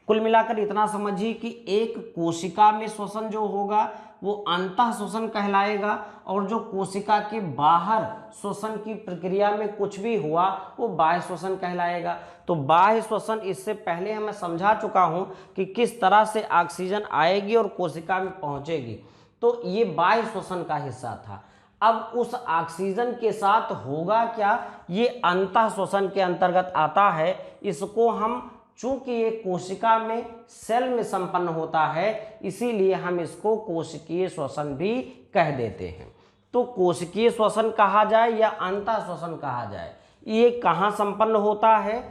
कुल मिलाकर इतना समझिए कि एक कोशिका में श्वसन जो होगा वो अंतः श्वसन कहलाएगा, और जो कोशिका के बाहर श्वसन की प्रक्रिया में कुछ भी हुआ वो बाह्य श्वसन कहलाएगा। तो बाह्य श्वसन, इससे पहले मैं समझा चुका हूँ कि किस तरह से ऑक्सीजन आएगी और कोशिका में पहुँचेगी, तो ये बाह्य श्वसन का हिस्सा था। अब उस ऑक्सीजन के साथ होगा क्या, ये अंतः श्वसन के अंतर्गत आता है। इसको हम, चूंकि ये कोशिका में सेल में संपन्न होता है, इसीलिए हम इसको कोशिकीय श्वसन भी कह देते हैं। तो कोशिकीय श्वसन कहा जाए या अंतः श्वसन कहा जाए, ये कहाँ संपन्न होता है,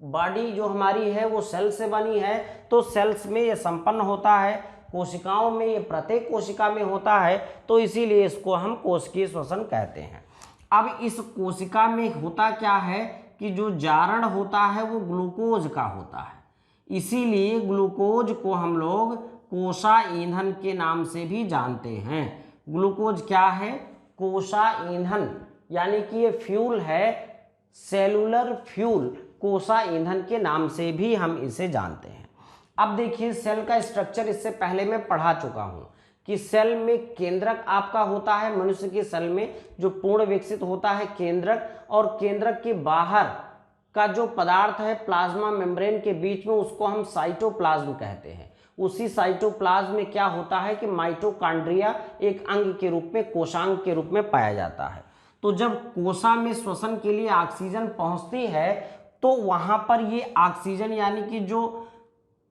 बॉडी जो हमारी है वो सेल से बनी है, तो सेल्स में ये संपन्न होता है। कोशिकाओं में ये प्रत्येक कोशिका में होता है, तो इसीलिए इसको हम कोशिकीय श्वसन कहते हैं। अब इस कोशिका में होता क्या है कि जो जारण होता है वो ग्लूकोज का होता है, इसीलिए ग्लूकोज को हम लोग कोशा ईंधन के नाम से भी जानते हैं। ग्लूकोज क्या है, कोशा ईंधन, यानी कि ये फ्यूल है, सेलुलर फ्यूल, कोशा ईंधन के नाम से भी हम इसे जानते हैं। अब देखिए, सेल का स्ट्रक्चर इससे पहले मैं पढ़ा चुका हूँ कि सेल में केंद्रक आपका होता है। मनुष्य के सेल में जो पूर्ण विकसित होता है केंद्रक, और केंद्रक के बाहर का जो पदार्थ है प्लाज्मा मेम्ब्रेन के बीच में, उसको हम साइटोप्लाज्म कहते हैं। उसी साइटोप्लाज्म में क्या होता है कि माइटोकॉन्ड्रिया एक अंग के रूप में, कोशांग के रूप में पाया जाता है। तो जब कोशा में श्वसन के लिए ऑक्सीजन पहुंचती है तो वहां पर ये ऑक्सीजन, यानी कि जो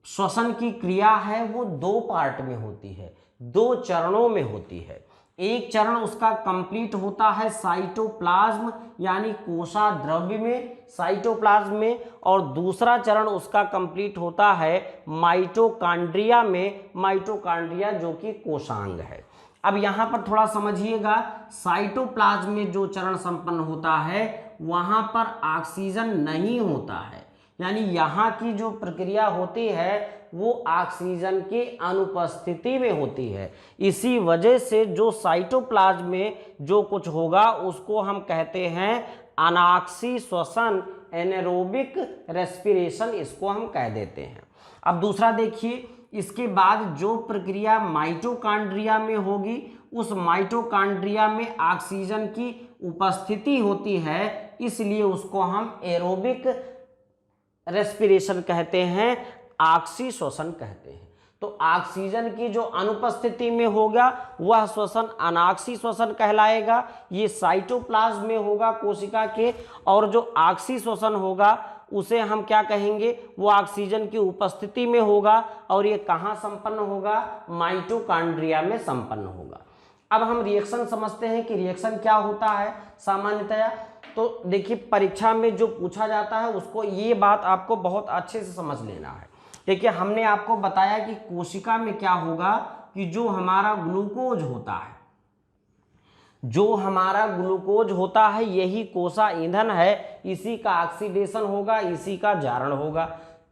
श्वसन की क्रिया है वो दो पार्ट में होती है, दो चरणों में होती है। एक चरण उसका कंप्लीट होता है साइटोप्लाज्म यानी कोशा द्रव्य में, साइटोप्लाज्म में, और दूसरा चरण उसका कंप्लीट होता है माइटोकॉन्ड्रिया में, माइटोकॉन्ड्रिया जो कि कोशांग है। अब यहाँ पर थोड़ा समझिएगा, साइटोप्लाज्म में जो चरण संपन्न होता है वहाँ पर ऑक्सीजन नहीं होता है, यानी यहाँ की जो प्रक्रिया होती है वो ऑक्सीजन की अनुपस्थिति में होती है। इसी वजह से जो साइटोप्लाज्म में जो कुछ होगा उसको हम कहते हैं अनाक्सी श्वसन, एनारोबिक रेस्पिरेशन, इसको हम कह देते हैं। अब दूसरा देखिए, इसके बाद जो प्रक्रिया माइटोकॉन्ड्रिया में होगी, उस माइटोकॉन्ड्रिया में ऑक्सीजन की उपस्थिति होती है, इसलिए उसको हम एरोबिक रेस्पिरेशन कहते हैं, ऑक्सी श्वसन कहते हैं। तो ऑक्सीजन की जो अनुपस्थिति में होगा वह श्वसन अनाक्सी श्वसन कहलाएगा, ये साइटोप्लाज्म में होगा कोशिका के, और जो ऑक्सी श्वसन होगा उसे हम क्या कहेंगे, वो ऑक्सीजन की उपस्थिति में होगा, और ये कहाँ संपन्न होगा, माइटोकॉन्ड्रिया में संपन्न होगा। अब हम रिएक्शन समझते हैं कि रिएक्शन क्या होता है सामान्यतया। तो देखिए, परीक्षा में जो पूछा जाता है उसको ये बात आपको बहुत अच्छे से समझ लेना है। देखिए, हमने आपको बताया कि कोशिका में क्या होगा कि जो हमारा ग्लूकोज होता है, जो हमारा ग्लूकोज होता है यही कोशा ईंधन है, इसी का ऑक्सीडेशन होगा, इसी का जारण होगा।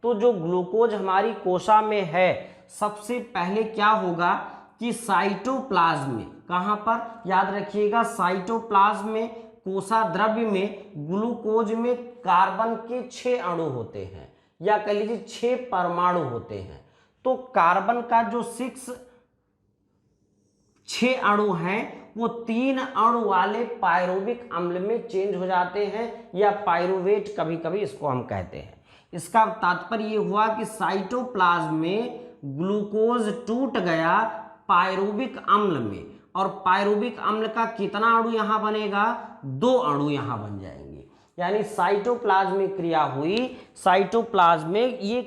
तो जो ग्लूकोज हमारी कोशा में है, सबसे पहले क्या होगा कि साइटोप्लाज्म में, कहाँ पर याद रखिएगा, साइटोप्लाज्म में कोशा द्रव्य में ग्लूकोज में कार्बन के 6 अणु होते हैं, या कह लीजिए 6 परमाणु होते हैं। तो कार्बन का जो 6 अणु हैं वो 3 अणु वाले पायरुविक अम्ल में चेंज हो जाते हैं, या पायरुवेट कभी कभी इसको हम कहते हैं। इसका तात्पर्य ये हुआ कि साइटोप्लाज्म में ग्लूकोज टूट गया पायरुविक अम्ल में, और पायरुविक अम्ल का कितना अणु यहाँ बनेगा, 2 अणु यहाँ बन जाएंगे। यानी साइटोप्लाज्म में क्रिया हुई, साइटोप्लाज्म में ये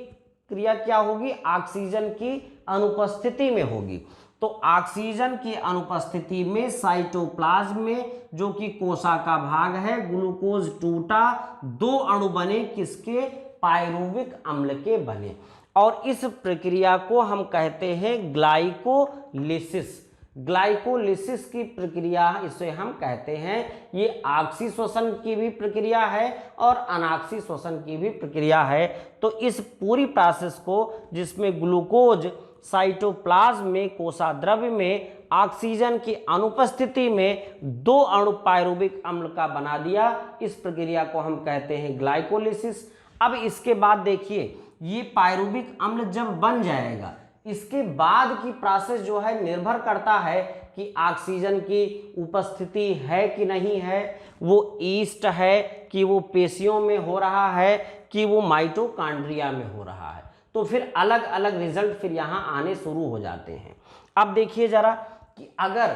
क्रिया क्या होगी, ऑक्सीजन की अनुपस्थिति में होगी। तो ऑक्सीजन की अनुपस्थिति में साइटोप्लाज्म में, जो कि कोशा का भाग है, ग्लूकोज टूटा, 2 अणु बने, किसके, पायरुविक अम्ल के बने, और इस प्रक्रिया को हम कहते हैं ग्लाइकोलिसिस। ग्लाइकोलिसिस की प्रक्रिया इसे हम कहते हैं। ये ऑक्सी श्वसन की भी प्रक्रिया है और अनाक्सी श्वसन की भी प्रक्रिया है। तो इस पूरी प्रोसेस को, जिसमें ग्लूकोज साइटोप्लाज्म में कोशा द्रव्य में ऑक्सीजन की अनुपस्थिति में 2 अणु पायरुविक अम्ल का बना दिया, इस प्रक्रिया को हम कहते हैं ग्लाइकोलिसिस। अब इसके बाद देखिए, ये पायरुविक अम्ल जब बन जाएगा, इसके बाद की प्रोसेस जो है निर्भर करता है कि ऑक्सीजन की उपस्थिति है कि नहीं है, वो ईस्ट है कि वो पेशियों में हो रहा है कि वो माइटोकॉन्ड्रिया में हो रहा है। तो फिर अलग अलग रिजल्ट फिर यहाँ आने शुरू हो जाते हैं। अब देखिए जरा कि अगर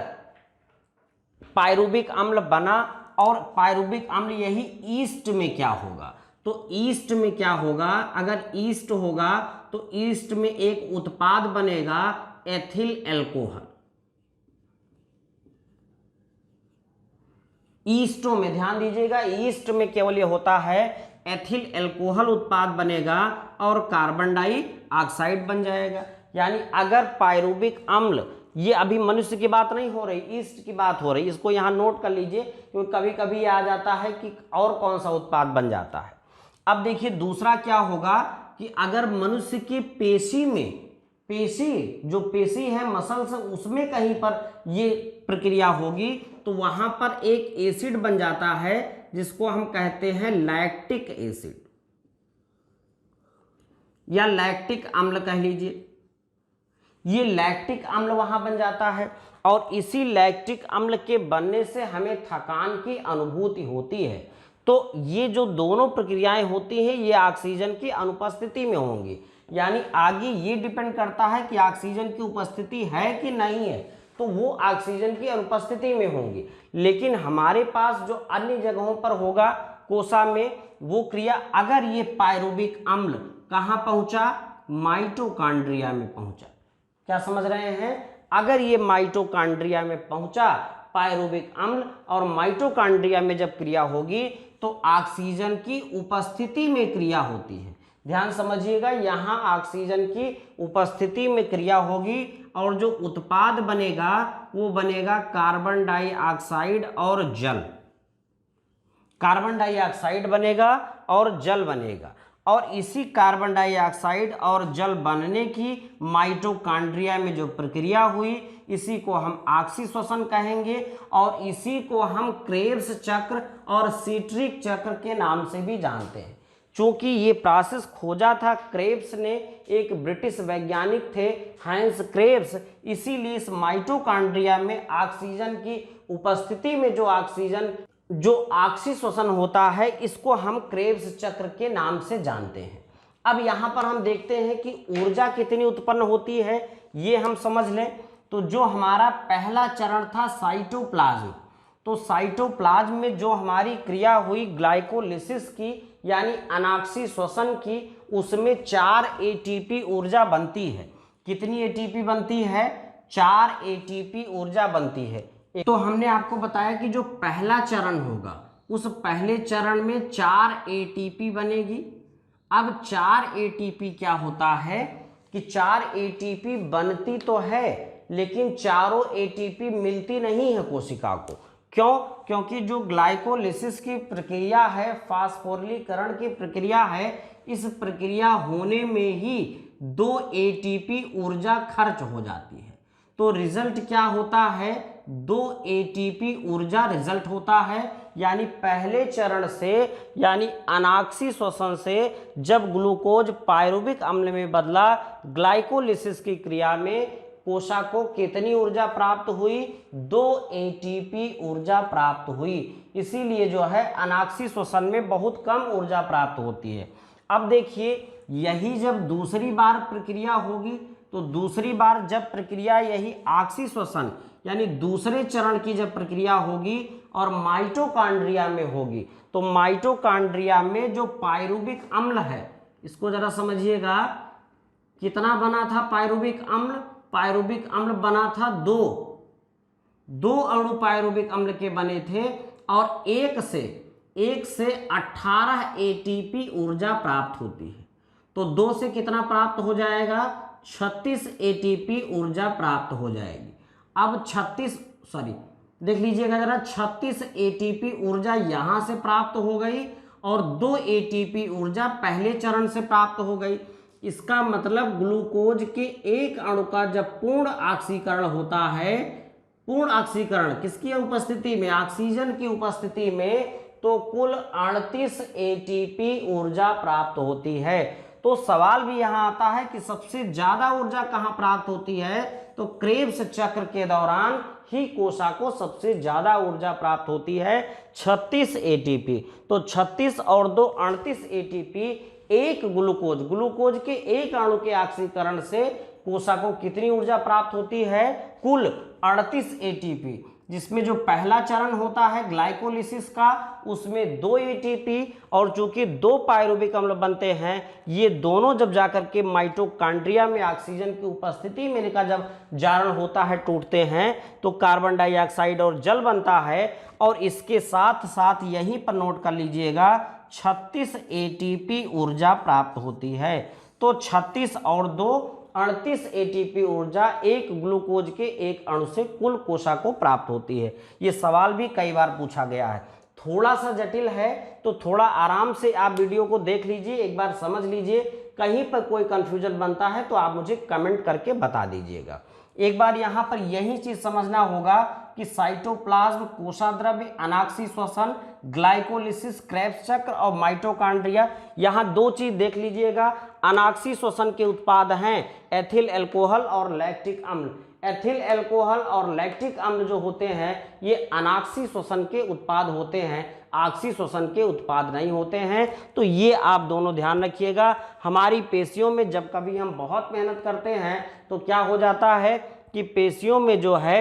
पायरुविक अम्ल बना, और पायरुविक अम्ल यही ईस्ट में क्या होगा, तो ईस्ट में क्या होगा, अगर ईस्ट होगा तो ईस्ट में एक उत्पाद बनेगा एथिल एल्कोहल। ईस्टों में ध्यान दीजिएगा, ईस्ट में केवल ये होता है एथिल एल्कोहल उत्पाद बनेगा और कार्बन डाइऑक्साइड बन जाएगा। यानी अगर पायरुविक अम्ल, ये अभी मनुष्य की बात नहीं हो रही, ईस्ट की बात हो रही, इसको यहाँ नोट कर लीजिए क्योंकि कभी कभी आ जाता है कि और कौन सा उत्पाद बन जाता है। अब देखिए दूसरा क्या होगा कि अगर मनुष्य की पेशी में, पेशी जो पेशी है मसल्स, उसमें कहीं पर ये प्रक्रिया होगी तो वहां पर एक एसिड बन जाता है जिसको हम कहते हैं लैक्टिक एसिड या लैक्टिक अम्ल कह लीजिए। ये लैक्टिक अम्ल वहां बन जाता है और इसी लैक्टिक अम्ल के बनने से हमें थकान की अनुभूति होती है। तो ये जो दोनों प्रक्रियाएं होती हैं ये ऑक्सीजन की अनुपस्थिति में होंगी। यानी आगे ये डिपेंड करता है कि ऑक्सीजन की उपस्थिति है कि नहीं है, तो वो ऑक्सीजन की अनुपस्थिति में होंगी। लेकिन हमारे पास जो अन्य जगहों पर होगा कोशा में, वो क्रिया अगर ये पायरुविक अम्ल कहाँ पहुंचा, माइटोकॉन्ड्रिया में पहुंचा। क्या समझ रहे हैं, अगर ये माइटोकॉन्ड्रिया में पहुंचा पायरुविक अम्ल और माइटोकॉन्ड्रिया में जब क्रिया होगी तो ऑक्सीजन की उपस्थिति में क्रिया होती है। ध्यान समझिएगा, यहाँ ऑक्सीजन की उपस्थिति में क्रिया होगी और जो उत्पाद बनेगा वो बनेगा कार्बन डाइऑक्साइड और जल। कार्बन डाइऑक्साइड बनेगा और जल बनेगा और इसी कार्बन डाइऑक्साइड और जल बनने की माइटोकॉन्ड्रिया में जो प्रक्रिया हुई इसी को हम ऑक्सीश्वसन कहेंगे और इसी को हम क्रेब्स चक्र और सीट्रिक चक्र के नाम से भी जानते हैं। चूंकि ये प्रोसेस खोजा था क्रेब्स ने, एक ब्रिटिश वैज्ञानिक थे हैंस क्रेब्स, इसीलिए इस माइटोकॉन्ड्रिया में ऑक्सीजन की उपस्थिति में जो ऑक्सीश्वसन होता है इसको हम क्रेब्स चक्र के नाम से जानते हैं। अब यहाँ पर हम देखते हैं कि ऊर्जा कितनी उत्पन्न होती है ये हम समझ लें। तो जो हमारा पहला चरण था साइटोप्लाज्म, तो साइटोप्लाज्म में जो हमारी क्रिया हुई ग्लाइकोलिसिस की यानी अनाक्सीश्वसन की, उसमें 4 एटीपी ऊर्जा बनती है। कितनी एटीपी बनती है? 4 एटीपी ऊर्जा बनती है। तो हमने आपको बताया कि जो पहला चरण होगा उस पहले चरण में 4 एटीपी बनेगी। अब 4 एटीपी क्या होता है कि 4 एटीपी बनती तो है लेकिन चारों एटीपी मिलती नहीं है कोशिका को। क्यों? क्योंकि जो ग्लाइकोलिसिस की प्रक्रिया है, फास्फोरिलीकरण की प्रक्रिया है, इस प्रक्रिया होने में ही 2 एटीपी ऊर्जा खर्च हो जाती है। तो रिजल्ट क्या होता है? 2 एटीपी ऊर्जा रिजल्ट होता है। यानी पहले चरण से यानी अनाक्सीश्वसन से जब ग्लूकोज पायरुविक अम्ल में बदला, ग्लाइकोलिसिस की क्रिया में कोशिका को कितनी ऊर्जा प्राप्त हुई? 2 एटीपी ऊर्जा प्राप्त हुई। इसीलिए जो है अनाक्सीश्वसन में बहुत कम ऊर्जा प्राप्त होती है। अब देखिए, यही जब दूसरी बार प्रक्रिया होगी तो दूसरी बार जब प्रक्रिया यही ऑक्सीश्वसन यानी दूसरे चरण की जब प्रक्रिया होगी और माइटोकॉन्ड्रिया में होगी तो माइटोकॉन्ड्रिया में जो पायरुविक अम्ल है, इसको जरा समझिएगा, कितना बना था पायरुविक अम्ल? पायरुविक अम्ल बना था 2 अणु पायरुविक अम्ल के बने थे और एक से 18 एटीपी ऊर्जा प्राप्त होती है। तो 2 से कितना प्राप्त हो जाएगा? 36 एटीपी ऊर्जा प्राप्त हो जाएगी। अब 36 देख लीजिएगा जरा, 36 एटीपी ऊर्जा यहाँ से प्राप्त हो गई और 2 एटीपी ऊर्जा पहले चरण से प्राप्त हो गई। इसका मतलब ग्लूकोज के एक अणु का जब पूर्ण ऑक्सीकरण होता है, पूर्ण ऑक्सीकरण किसकी उपस्थिति में? ऑक्सीजन की उपस्थिति में, तो कुल 38 एटीपी ऊर्जा प्राप्त होती है। तो सवाल भी यहाँ आता है कि सबसे ज्यादा ऊर्जा कहाँ प्राप्त होती है? तो क्रेब्स चक्र के दौरान ही कोशिका को सबसे ज्यादा ऊर्जा प्राप्त होती है, 36 एटीपी। तो 36 और 2 38 एटीपी एक ग्लूकोज के एक अणु के ऑक्सीकरण से कोशिका को कितनी ऊर्जा प्राप्त होती है? कुल 38 एटीपी, जिसमें जो पहला चरण होता है ग्लाइकोलिसिस का उसमें 2 एटीपी और चूंकि 2 पायरुविक अम्ल बनते हैं, ये दोनों जब जाकर के माइटोकॉन्ड्रिया में ऑक्सीजन की उपस्थिति में इनका जब जारण होता है, टूटते हैं, तो कार्बन डाइऑक्साइड और जल बनता है। और इसके साथ साथ यहीं पर नोट कर लीजिएगा 36 एटीपी ऊर्जा प्राप्त होती है। तो 36 और 2 38 एटीपी ऊर्जा एक ग्लूकोज के एक अणु से कुल कोशिका को प्राप्त होती है। ये सवाल भी कई बार पूछा गया है, थोड़ा सा जटिल है, तो थोड़ा आराम से आप वीडियो को देख लीजिए, एक बार समझ लीजिए। कहीं पर कोई कंफ्यूजन बनता है तो आप मुझे कमेंट करके बता दीजिएगा। एक बार यहाँ पर यही चीज समझना होगा कि साइटोप्लाज्म, कोशिका द्रव्य, अनाक्सीश्वसन, ग्लाइकोलिसिस, क्रेब्स चक्र और माइटोकॉन्ड्रिया, यहाँ 2 चीज देख लीजिएगा। अनाक्सीश्वसन के उत्पाद हैं एथिल अल्कोहल और लैक्टिक अम्ल। एथिल अल्कोहल और लैक्टिक अम्ल जो होते हैं ये अनाक्सीश्वसन के उत्पाद होते हैं, ऑक्सीश्वसन के उत्पाद नहीं होते हैं। तो ये आप दोनों ध्यान रखिएगा। हमारी पेशियों में जब कभी हम बहुत मेहनत करते हैं तो क्या हो जाता है कि पेशियों में जो है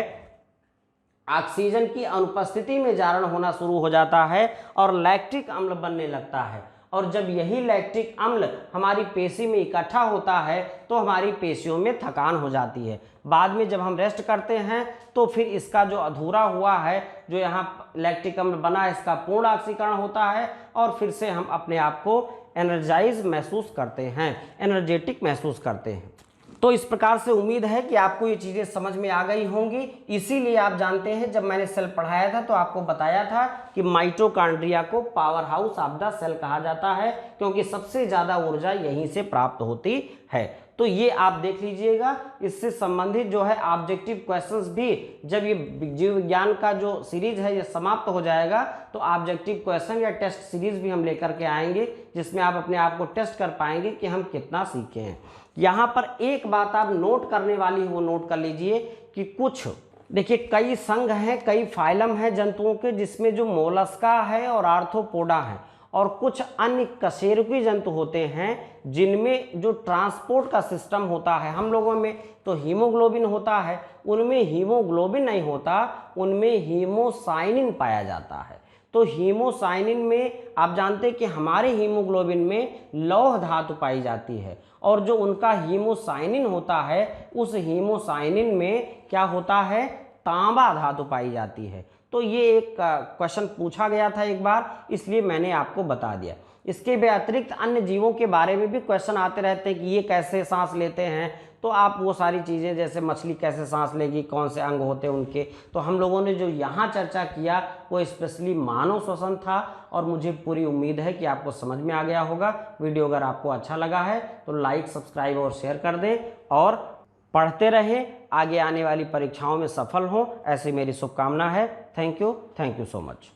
ऑक्सीजन की अनुपस्थिति में जारण होना शुरू हो जाता है और लैक्टिक अम्ल बनने लगता है। और जब यही लैक्टिक अम्ल हमारी पेशी में इकट्ठा होता है तो हमारी पेशियों में थकान हो जाती है। बाद में जब हम रेस्ट करते हैं तो फिर इसका जो अधूरा हुआ है, जो यहाँ लैक्टिक अम्ल बना है, इसका पूर्ण ऑक्सीकरण होता है और फिर से हम अपने आप को एनर्जाइज महसूस करते हैं, एनर्जेटिक महसूस करते हैं। तो इस प्रकार से उम्मीद है कि आपको ये चीज़ें समझ में आ गई होंगी। इसीलिए आप जानते हैं जब मैंने सेल पढ़ाया था तो आपको बताया था कि माइटोकॉन्ड्रिया को powerhouse of the cell कहा जाता है, क्योंकि सबसे ज़्यादा ऊर्जा यहीं से प्राप्त होती है। तो ये आप देख लीजिएगा। इससे संबंधित जो है ऑब्जेक्टिव क्वेश्चंस भी, जब ये जीव विज्ञान का जो सीरीज है ये समाप्त हो जाएगा तो ऑब्जेक्टिव क्वेश्चन या टेस्ट सीरीज भी हम लेकर के आएंगे, जिसमें आप अपने आप को टेस्ट कर पाएंगे कि हम कितना सीखे हैं। यहाँ पर एक बात आप नोट करने वाली है, वो नोट कर लीजिए कि कुछ देखिए कई संघ हैं, कई फाइलम है जंतुओं के, जिसमें जो मोलस्का है और आर्थ्रोपोडा है, और कुछ अन्य कशेरुकी जंतु होते हैं जिनमें जो ट्रांसपोर्ट का सिस्टम होता है। हम लोगों में तो हीमोग्लोबिन होता है, उनमें हीमोग्लोबिन नहीं होता, उनमें हीमोसाइनिन पाया जाता है। तो हीमोसाइनिन में आप जानते हैं कि हमारे हीमोग्लोबिन में लौह धातु पाई जाती है, और जो उनका हीमोसाइनिन होता है उस हीमोसाइनिन में क्या होता है, तांबा धातु पाई जाती है। तो ये एक क्वेश्चन पूछा गया था एक बार, इसलिए मैंने आपको बता दिया। इसके भी अतिरिक्त अन्य जीवों के बारे में भी क्वेश्चन आते रहते हैं कि ये कैसे सांस लेते हैं, तो आप वो सारी चीज़ें, जैसे मछली कैसे सांस लेगी, कौन से अंग होते हैं उनके, तो हम लोगों ने जो यहाँ चर्चा किया वो स्पेशली मानव श्वसन था, और मुझे पूरी उम्मीद है कि आपको समझ में आ गया होगा। वीडियो अगर आपको अच्छा लगा है तो लाइक, सब्सक्राइब और शेयर कर दें, और पढ़ते रहें, आगे आने वाली परीक्षाओं में सफल हों, ऐसी मेरी शुभकामना है। Thank you so much.